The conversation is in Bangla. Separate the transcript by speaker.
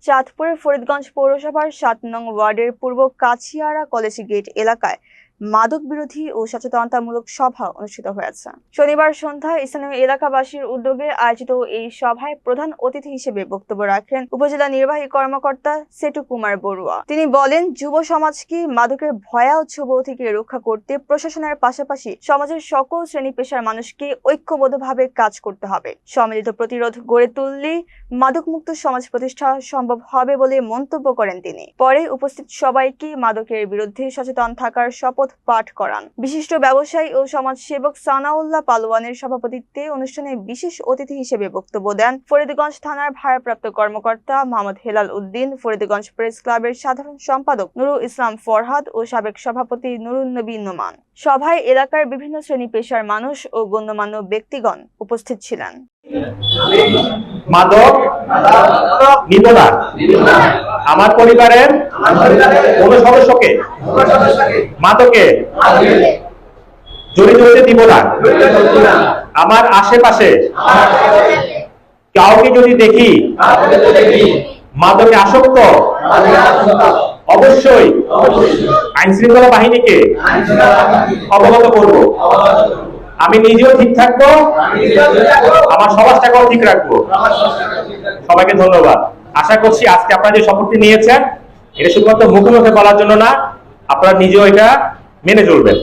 Speaker 1: চাঁদপুরের ফরিদগঞ্জ পৌরসভার ৭ নং ওয়ার্ডের পূর্ব কাছিয়ারা কলেজ গেট এলাকায় মাদক বিরোধী ও সচেতনতামূলক সভা অনুষ্ঠিত হয়েছে। শনিবার সন্ধ্যায় স্থানীয় এলাকাবাসীর উদ্যোগে আয়োজিত এই সভায় প্রধান অতিথি হিসেবে বক্তব্য রাখেন উপজেলা নির্বাহী কর্মকর্তা সেটু কুমার বড়ুয়া। তিনি বলেন, যুব সমাজকে মাদকের ভয়াল ছোবল থেকে রক্ষা করতে প্রশাসনের পাশাপাশি সমাজের সকল শ্রেণী পেশার মানুষকে ঐক্যবদ্ধভাবে কাজ করতে হবে। সম্মিলিত প্রতিরোধ গড়ে তুললেই মাদকমুক্ত সমাজ প্রতিষ্ঠা সম্ভব হবে বলে মন্তব্য করেন তিনি। পরে উপস্থিত সবাইকে মাদকের বিরুদ্ধে সচেতন থাকার শপথ পাঠ করান। বিশিষ্ট ব্যবসায়ী ও সমাজসেবক সানাউল্লাহ পালোয়ানের সভাপতিত্বে অনুষ্ঠানে বিশেষ অতিথি হিসেবে বক্তব্য দেন ফরিদগঞ্জ থানার ভারপ্রাপ্ত কর্মকর্তা মোহাম্মদ হেলাল উদ্দিন, ফরিদগঞ্জ প্রেস ক্লাবের সাধারণ সম্পাদক নুরুল ইসলাম ফরহাদ ও সাবেক সভাপতি নুরুন নবী নোমান। সভায় এলাকার বিভিন্ন শ্রেণী পেশার মানুষ ও গণ্যমান্য ব্যক্তিগণ উপস্থিত ছিলেন।
Speaker 2: মাদক নিব না, আমার পরিবারের কোন সদস্যকে মাদকে জড়িত হতে দিব না। আমার আশেপাশে কাউকে যদি দেখি মাদকে আসক্ত, অবশ্যই আইন শৃঙ্খলা বাহিনীকে অবগত করব। আমি নিজেও ঠিক থাকবো, আমার সমাজটাকেও ঠিক রাখবো। সবাইকে ধন্যবাদ। আশা করছি আজকে আপনারা যে শপথটি নিয়েছেন এটা শুধুমাত্র মুখে মুখে বলার জন্য না, আপনারা নিজেও এটা মেনে চলবেন।